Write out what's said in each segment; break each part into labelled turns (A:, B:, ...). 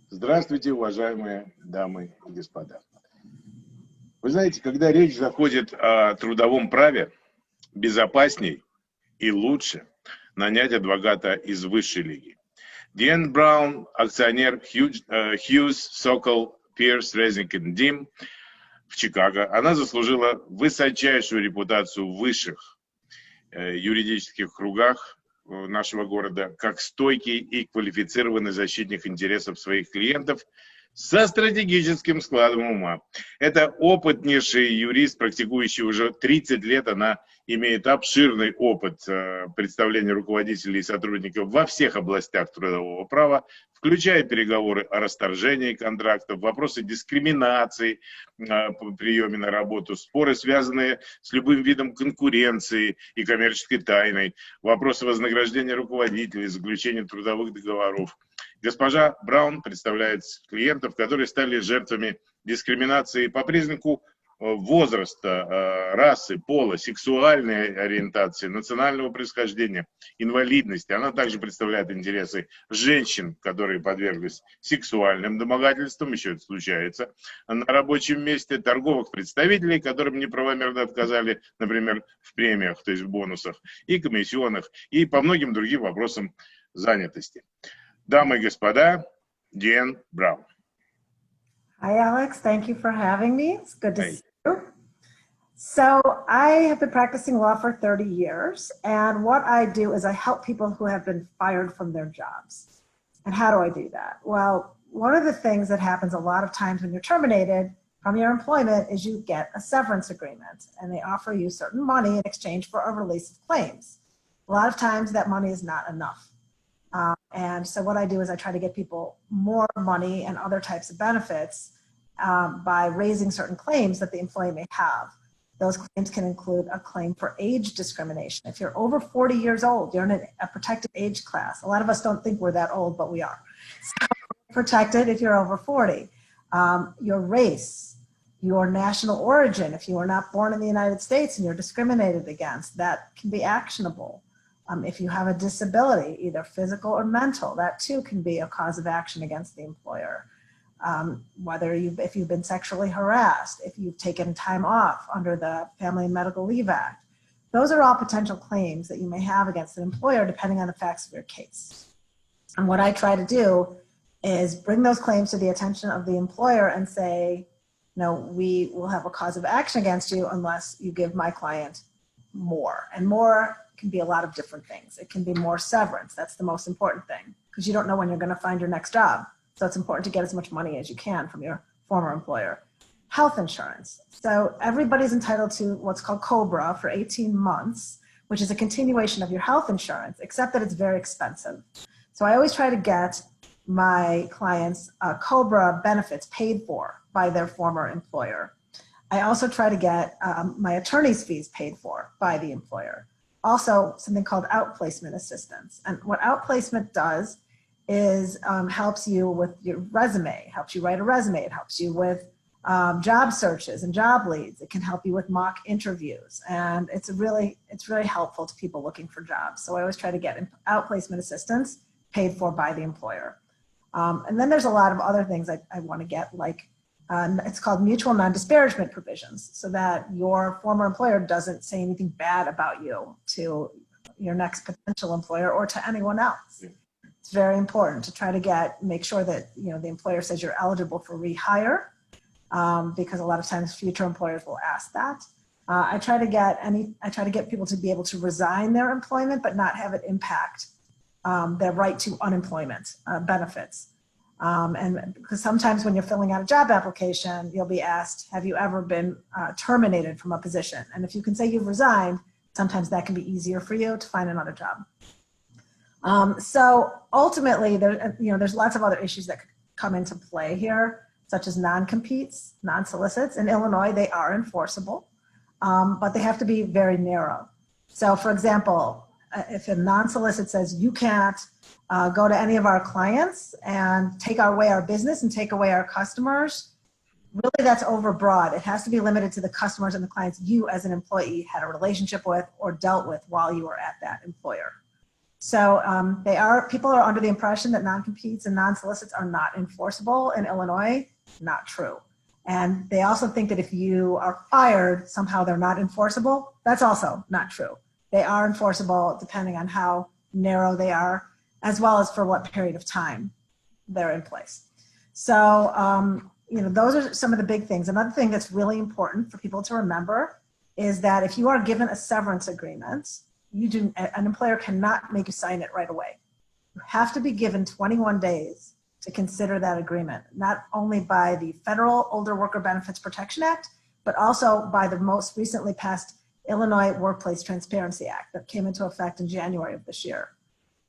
A: Здравствуйте, уважаемые дамы и господа. Вы знаете, когда речь заходит о трудовом праве, безопасней и лучше нанять адвоката из высшей лиги. Deane Браун, акционер HUGHES, SOCOL, PIERS, RESNICK и Deane в Чикаго. Она заслужила высочайшую репутацию в высших юридических кругах нашего города как стойкий и квалифицированный защитник интересов своих клиентов со стратегическим складом ума. Это опытнейший юрист, практикующий уже 30 лет. Она имеет обширный опыт представления руководителей и сотрудников во всех областях трудового права, включая переговоры о расторжении контрактов, вопросы дискриминации по приеме на работу, споры, связанные с любым видом конкуренции и коммерческой тайной, вопросы вознаграждения руководителей, заключения трудовых договоров. Госпожа Браун представляет клиентов, которые стали жертвами дискриминации по признаку возраста, расы, пола, сексуальной ориентации, национального происхождения, инвалидности. Она также представляет интересы женщин, которые подверглись сексуальным домогательствам, еще это случается, на рабочем месте, торговых представителей, которым неправомерно отказали, например, в премиях, то есть в бонусах, и комиссионных, и по многим другим вопросам занятости. Дамы и господа, Deane Браун.
B: Hi, Alex. Thank you for having me. It's good to see you. So I have been practicing law for 30 years, and what I do is I help people who have been fired from their jobs. And how do I do that? Well, one of the things that happens a lot of times when you're terminated from your employment is you get a severance agreement, and they offer you certain money in exchange for a release of claims. A lot of times that money is not enough. And so what I do is I try to get people more money and other types of benefits by raising certain claims that the employee may have. Those claims can include a claim for age discrimination. If you're over 40 years old, you're in a protected age class. A lot of us don't think we're that old, but we are. So protected if you're over 40. Your race, your national origin, if you were not born in the United States and you're discriminated against, that can be actionable. If you have a disability, either physical or mental, that too can be a cause of action against the employer. If you've been sexually harassed, if you've taken time off under the Family and Medical Leave Act, those are all potential claims that you may have against an employer depending on the facts of your case. And what I try to do is bring those claims to the attention of the employer and say, no, we will have a cause of action against you unless you give my client more. And more can be a lot of different things. It can be more severance. That's the most important thing because you don't know when you're going to find your next job. So it's important to get as much money as you can from your former employer. Health insurance. So everybody's entitled to what's called COBRA for 18 months, which is a continuation of your health insurance, except that it's very expensive. So I always try to get my clients COBRA benefits paid for by their former employer. I also try to get my attorney's fees paid for by the employer. Also, something called outplacement assistance. And what outplacement does is helps you with your resume, helps you write a resume, it helps you with job searches and job leads. It can help you with mock interviews. And it's really helpful to people looking for jobs. So I always try to get outplacement assistance paid for by the employer. And then there's a lot of other things I want to get, like it's called mutual non-disparagement provisions, so that your former employer doesn't say anything bad about you to your next potential employer or to anyone else. It's very important to try to make sure that the employer says you're eligible for rehire, because a lot of times future employers will ask that. I try to get people to be able to resign their employment but not have it impact their right to unemployment benefits. And because sometimes when you're filling out a job application, you'll be asked, have you ever been terminated from a position? And if you can say you've resigned, sometimes that can be easier for you to find another job. So ultimately, there's lots of other issues that could come into play here, such as non-competes, non-solicits. In Illinois, they are enforceable, but they have to be very narrow. So for example, if a non-solicit says you can't go to any of our clients and take away our business and take away our customers, really that's overbroad. It has to be limited to the customers and the clients you as an employee had a relationship with or dealt with while you were at that employer. So people are under the impression that non-competes and non-solicits are not enforceable in Illinois. Not true. And they also think that if you are fired, somehow they're not enforceable. That's also not true. They are enforceable depending on how narrow they are, as well as for what period of time they're in place. So, those are some of the big things. Another thing that's really important for people to remember is that if you are given a severance agreement, an employer cannot make you sign it right away. You have to be given 21 days to consider that agreement, not only by the Federal Older Worker Benefits Protection Act, but also by the most recently passed Illinois Workplace Transparency Act that came into effect in January of this year.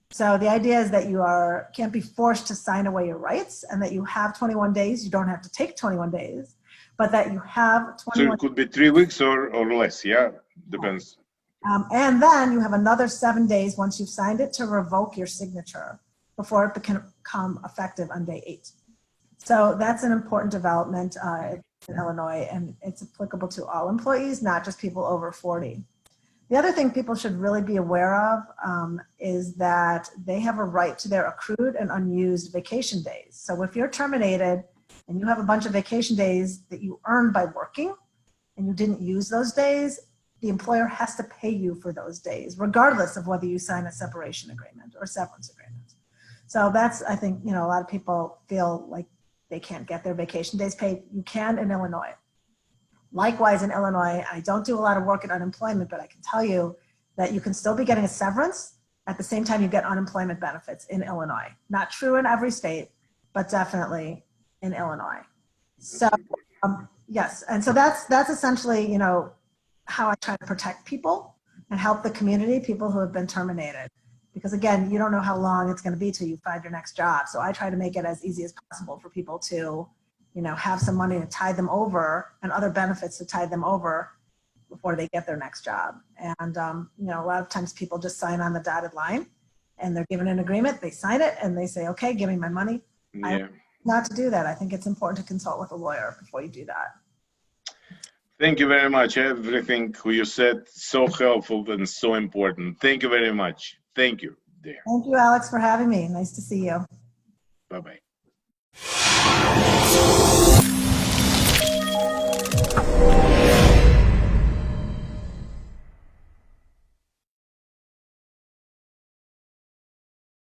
B: So the idea is that you can't be forced to sign away your rights, and that you have 21 days. You don't have to take 21 days, but that you have 21
A: So it could be 3 weeks or less, yeah? Depends.
B: And then you have another 7 days once you've signed it to revoke your signature before it can become effective on day 8. So that's an important development in Illinois, and it's applicable to all employees, not just people over 40. The other thing people should really be aware of is that they have a right to their accrued and unused vacation days. So if you're terminated and you have a bunch of vacation days that you earned by working and you didn't use those days, the employer has to pay you for those days, regardless of whether you sign a separation agreement or severance agreement. So that's, I think, a lot of people feel like they can't get their vacation days paid. You can in Illinois. Likewise, in Illinois, I don't do a lot of work in unemployment, but I can tell you that you can still be getting a severance at the same time you get unemployment benefits in Illinois. Not true in every state, but definitely in Illinois. So yes, and so that's essentially, how I try to protect people and help the community, people who have been terminated. Because again, you don't know how long it's going to be till you find your next job. So I try to make it as easy as possible for people to have some money to tide them over and other benefits to tide them over before they get their next job. And, a lot of times people just sign on the dotted line and they're given an agreement, they sign it and they say, okay, give me my money.
A: Yeah.
B: Not to do that. I think it's important to consult with a lawyer before you do that.
A: Thank you very much. Everything you said, so helpful and so important. Thank you very much. Thank you, dear.
B: Thank you, Alex, for having me. Nice to see you.
A: Bye-bye.